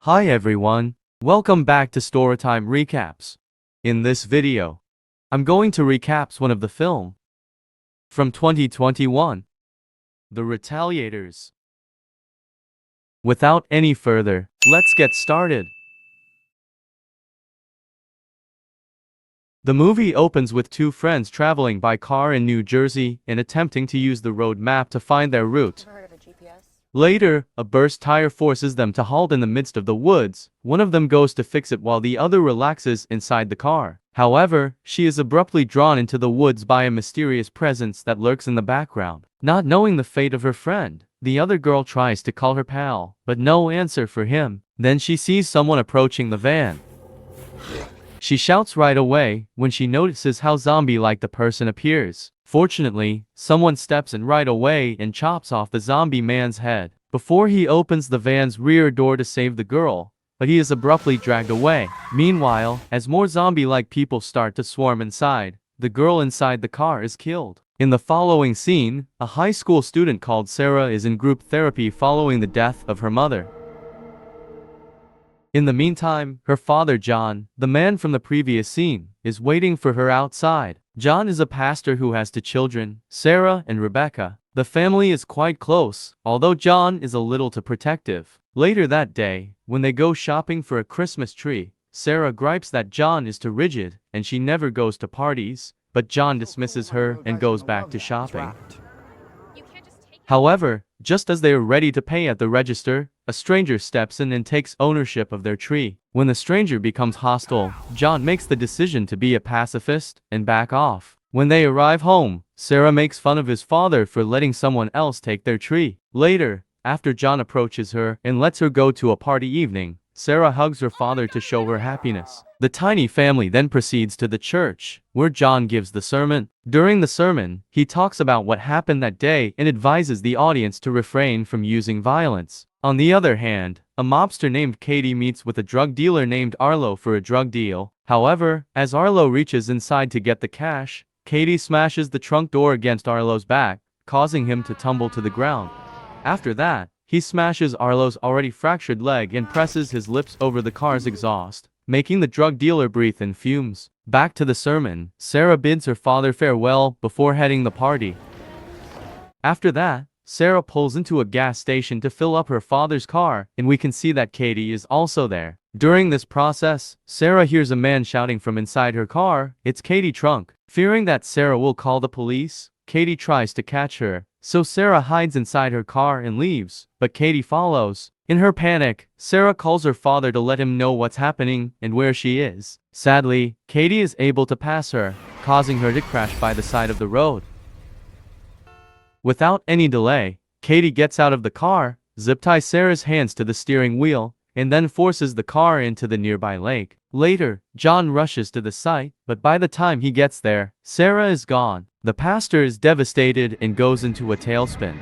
Hi everyone, welcome back to Storytime Recaps. In this video, I'm going to recap one of the film from 2021, The Retaliators. Without any further, let's get started. The movie opens with two friends traveling by car in New Jersey and attempting to use the road map to find their route. Later, a burst tire forces them to halt in the midst of the woods. One of them goes to fix it while the other relaxes inside the car. However, she is abruptly drawn into the woods by a mysterious presence that lurks in the background. Not knowing the fate of her friend, the other girl tries to call her pal, but no answer for him. Then she sees someone approaching the van. She shouts right away when she notices how zombie-like the person appears. Fortunately, someone steps in right away and chops off the zombie man's head before he opens the van's rear door to save the girl, but he is abruptly dragged away. Meanwhile, as more zombie-like people start to swarm inside, the girl inside the car is killed. In the following scene, a high school student called Sarah is in group therapy following the death of her mother. In the meantime, her father John, the man from the previous scene, is waiting for her outside. John is a pastor who has two children, Sarah and Rebecca. The family is quite close, although John is a little too protective. Later that day, when they go shopping for a Christmas tree, Sarah gripes that John is too rigid and she never goes to parties, but John dismisses her and goes back to shopping. However, just as they are ready to pay at the register, a stranger steps in and takes ownership of their tree. When the stranger becomes hostile, John makes the decision to be a pacifist and back off. When they arrive home, Sarah makes fun of his father for letting someone else take their tree. Later, after John approaches her and lets her go to a party evening, Sarah hugs her father to show her happiness. The tiny family then proceeds to the church, where John gives the sermon. During the sermon, he talks about what happened that day and advises the audience to refrain from using violence. On the other hand, a mobster named Katie meets with a drug dealer named Arlo for a drug deal. However, as Arlo reaches inside to get the cash, Katie smashes the trunk door against Arlo's back, causing him to tumble to the ground. After that, he smashes Arlo's already fractured leg and presses his lips over the car's exhaust, making the drug dealer breathe in fumes. Back to the sermon, Sarah bids her father farewell before heading the party. After that, Sarah pulls into a gas station to fill up her father's car, and we can see that Katie is also there. During this process, Sarah hears a man shouting from inside her car, "It's Katie Trunk." Fearing that Sarah will call the police, Katie tries to catch her, so Sarah hides inside her car and leaves, but Katie follows. In her panic, Sarah calls her father to let him know what's happening and where she is. Sadly, Katie is able to pass her, causing her to crash by the side of the road. Without any delay, Katie gets out of the car, zip-ties Sarah's hands to the steering wheel, and then forces the car into the nearby lake. Later, John rushes to the site, but by the time he gets there, Sarah is gone. The pastor is devastated and goes into a tailspin.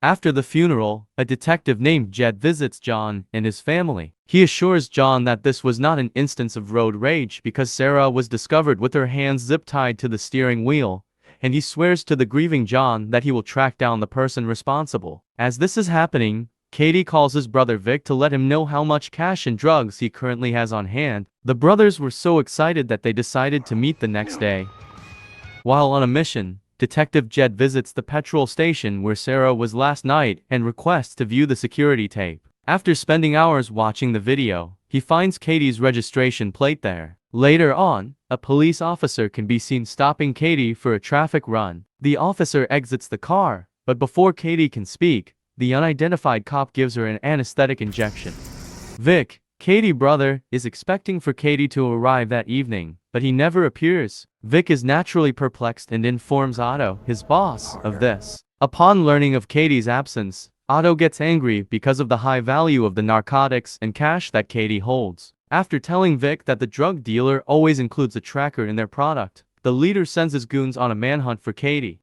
After the funeral, a detective named Jed visits John and his family. He assures John that this was not an instance of road rage because Sarah was discovered with her hands zip-tied to the steering wheel, and he swears to the grieving John that he will track down the person responsible. As this is happening, Katie calls his brother Vic to let him know how much cash and drugs he currently has on hand. The brothers were so excited that they decided to meet the next day. While on a mission, Detective Jed visits the petrol station where Sarah was last night and requests to view the security tape. After spending hours watching the video, he finds Katie's registration plate there. Later on, a police officer can be seen stopping Katie for a traffic run. The officer exits the car, but before Katie can speak, the unidentified cop gives her an anesthetic injection. Vic, Katie's brother, is expecting for Katie to arrive that evening, but he never appears. Vic is naturally perplexed and informs Otto, his boss, of this. Upon learning of Katie's absence, Otto gets angry because of the high value of the narcotics and cash that Katie holds. After telling Vic that the drug dealer always includes a tracker in their product, the leader sends his goons on a manhunt for Katie.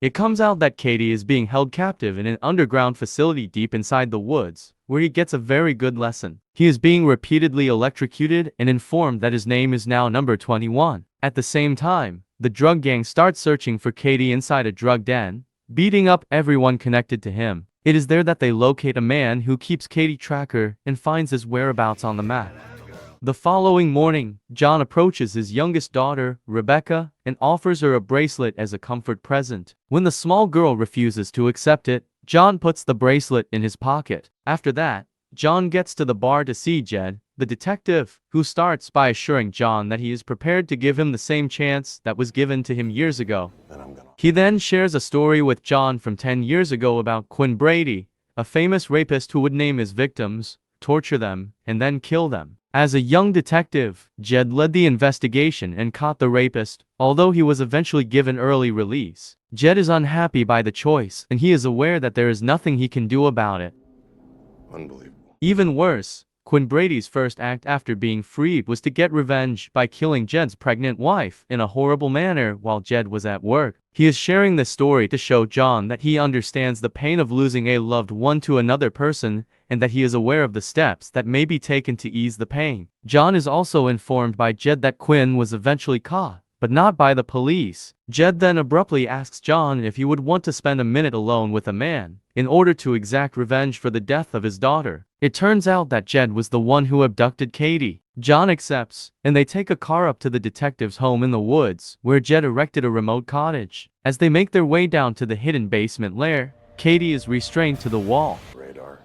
It comes out that Katie is being held captive in an underground facility deep inside the woods, where he gets a very good lesson. He is being repeatedly electrocuted and informed that his name is now number 21. At the same time, the drug gang starts searching for Katie inside a drug den, beating up everyone connected to him. It is there that they locate a man who keeps Katie tracker and finds his whereabouts on the map. The following morning, John approaches his youngest daughter, Rebecca, and offers her a bracelet as a comfort present. When the small girl refuses to accept it, John puts the bracelet in his pocket. After that, John gets to the bar to see Jed, the detective, who starts by assuring John that he is prepared to give him the same chance that was given to him years ago. He then shares a story with John from 10 years ago about Quinn Brady, a famous rapist who would name his victims, torture them, and then kill them. As a young detective, Jed led the investigation and caught the rapist, although he was eventually given early release. Jed is unhappy by the choice, and he is aware that there is nothing he can do about it. Unbelievable. Even worse, Quinn Brady's first act after being freed was to get revenge by killing Jed's pregnant wife in a horrible manner while Jed was at work. He is sharing this story to show John that he understands the pain of losing a loved one to another person, and that he is aware of the steps that may be taken to ease the pain. John is also informed by Jed that Quinn was eventually caught, but not by the police. Jed then abruptly asks John if he would want to spend a minute alone with a man, in order to exact revenge for the death of his daughter. It turns out that Jed was the one who abducted Katie. John accepts, and they take a car up to the detective's home in the woods, where Jed erected a remote cottage. As they make their way down to the hidden basement lair, Katie is restrained to the wall. Radar.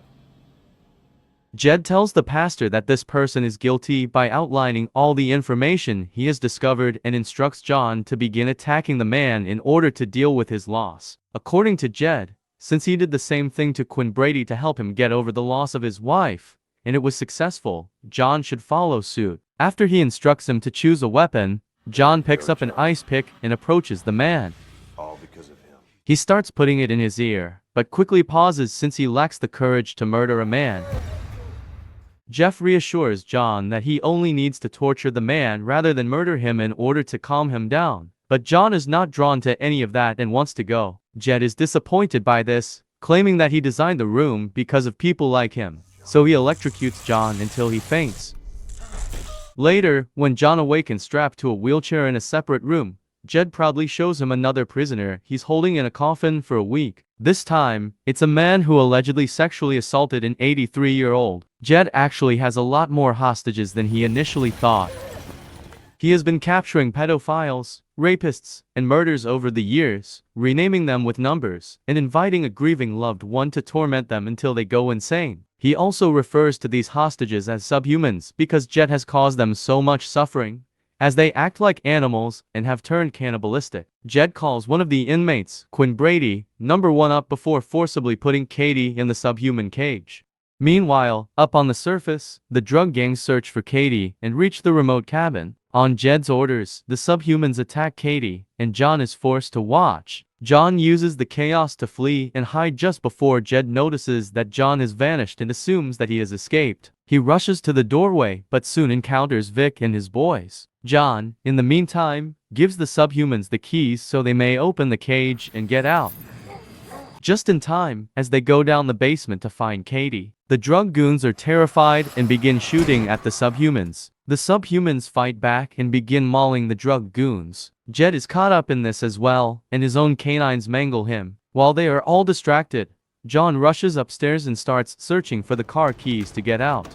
Jed tells the pastor that this person is guilty by outlining all the information he has discovered and instructs John to begin attacking the man in order to deal with his loss. According to Jed, since he did the same thing to Quinn Brady to help him get over the loss of his wife, and it was successful, John should follow suit. After he instructs him to choose a weapon, John picks up an ice pick and approaches the man. All because of him. He starts putting it in his ear, but quickly pauses since he lacks the courage to murder a man. Jeff reassures John that he only needs to torture the man rather than murder him in order to calm him down. But John is not drawn to any of that and wants to go. Jed is disappointed by this, claiming that he designed the room because of people like him. So he electrocutes John until he faints. Later, when John awakens strapped to a wheelchair in a separate room, Jed proudly shows him another prisoner he's holding in a coffin for a week. This time, it's a man who allegedly sexually assaulted an 83-year-old. Jed actually has a lot more hostages than he initially thought. He has been capturing pedophiles, rapists, and murderers over the years, renaming them with numbers, and inviting a grieving loved one to torment them until they go insane. He also refers to these hostages as subhumans because Jed has caused them so much suffering, as they act like animals and have turned cannibalistic. Jed calls one of the inmates, Quinn Brady, number one up before forcibly putting Katie in the subhuman cage. Meanwhile, up on the surface, the drug gangs search for Katie and reach the remote cabin. On Jed's orders, the subhumans attack Katie, and John is forced to watch. John uses the chaos to flee and hide just before Jed notices that John has vanished and assumes that he has escaped. He rushes to the doorway but soon encounters Vic and his boys. John, in the meantime, gives the subhumans the keys so they may open the cage and get out. Just in time, as they go down the basement to find Katie, the drug goons are terrified and begin shooting at the subhumans. The subhumans fight back and begin mauling the drug goons. Jed is caught up in this as well, and his own canines mangle him. While they are all distracted, John rushes upstairs and starts searching for the car keys to get out.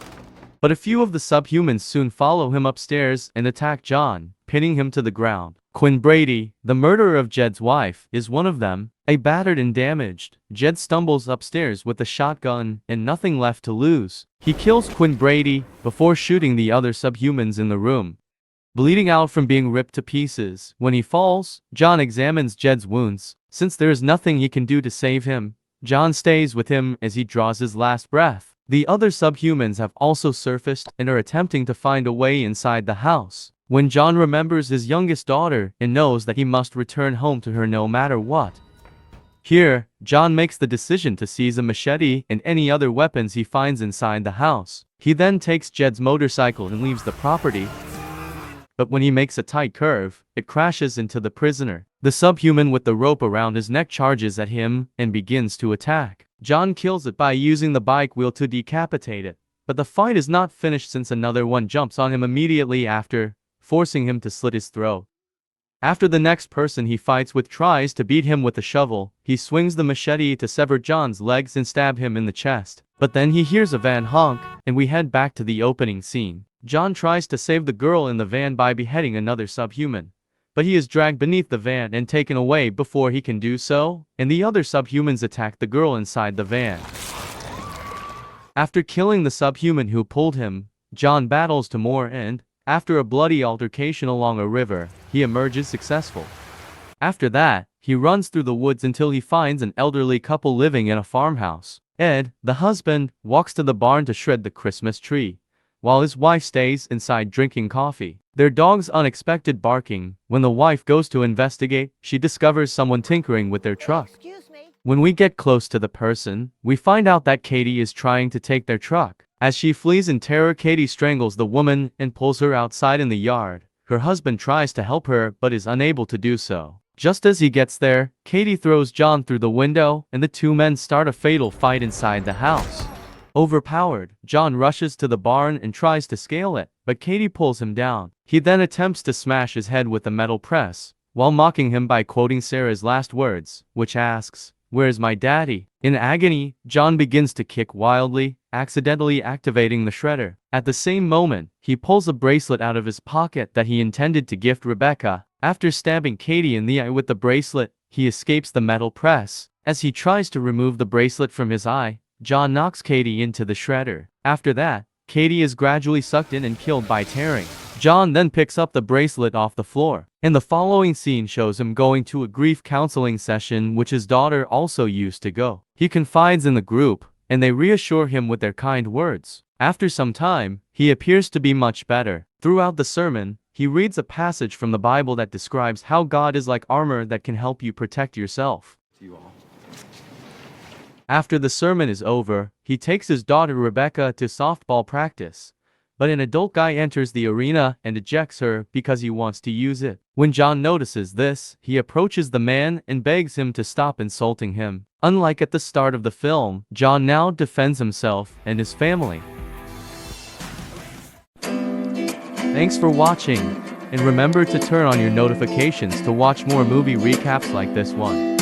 But a few of the subhumans soon follow him upstairs and attack John, pinning him to the ground. Quinn Brady, the murderer of Jed's wife, is one of them. A battered and damaged, Jed stumbles upstairs with a shotgun and nothing left to lose. He kills Quinn Brady before shooting the other subhumans in the room. Bleeding out from being ripped to pieces, when he falls, John examines Jed's wounds. Since there is nothing he can do to save him, John stays with him as he draws his last breath. The other subhumans have also surfaced and are attempting to find a way inside the house. When John remembers his youngest daughter and knows that he must return home to her no matter what. Here, John makes the decision to seize a machete and any other weapons he finds inside the house. He then takes Jed's motorcycle and leaves the property. But when he makes a tight curve, it crashes into the prisoner. The subhuman with the rope around his neck charges at him and begins to attack. John kills it by using the bike wheel to decapitate it. But the fight is not finished since another one jumps on him immediately after, forcing him to slit his throat. After the next person he fights with tries to beat him with a shovel, he swings the machete to sever John's legs and stab him in the chest. But then he hears a van honk, and we head back to the opening scene. John tries to save the girl in the van by beheading another subhuman. But he is dragged beneath the van and taken away before he can do so, and the other subhumans attack the girl inside the van. After killing the subhuman who pulled him, John battles to more and, after a bloody altercation along a river, he emerges successful. After that, he runs through the woods until he finds an elderly couple living in a farmhouse. Ed, the husband, walks to the barn to shred the Christmas tree, while his wife stays inside drinking coffee. Their dog's unexpected barking. When the wife goes to investigate, she discovers someone tinkering with their truck. Excuse me. When we get close to the person, we find out that Katie is trying to take their truck. As she flees in terror, Katie strangles the woman and pulls her outside in the yard. Her husband tries to help her but is unable to do so. Just as he gets there, Katie throws John through the window and the two men start a fatal fight inside the house. Overpowered, John rushes to the barn and tries to scale it, but Katie pulls him down. He then attempts to smash his head with a metal press, while mocking him by quoting Sarah's last words, which asks, "Where's my daddy?" In agony, John begins to kick wildly, accidentally activating the shredder. At the same moment, he pulls a bracelet out of his pocket that he intended to gift Rebecca. After stabbing Katie in the eye with the bracelet, he escapes the metal press. As he tries to remove the bracelet from his eye, John knocks Katie into the shredder. After that, Katie is gradually sucked in and killed by tearing. John then picks up the bracelet off the floor. And the following scene shows him going to a grief counseling session which his daughter also used to go. He confides in the group, and they reassure him with their kind words. After some time, he appears to be much better. Throughout the sermon, he reads a passage from the Bible that describes how God is like armor that can help you protect yourself. After the sermon is over, he takes his daughter Rebecca to softball practice. But an adult guy enters the arena and ejects her because he wants to use it. When John notices this, he approaches the man and begs him to stop insulting him. Unlike at the start of the film, John now defends himself and his family. Thanks for watching, and remember to turn on your notifications to watch more movie recaps like this one.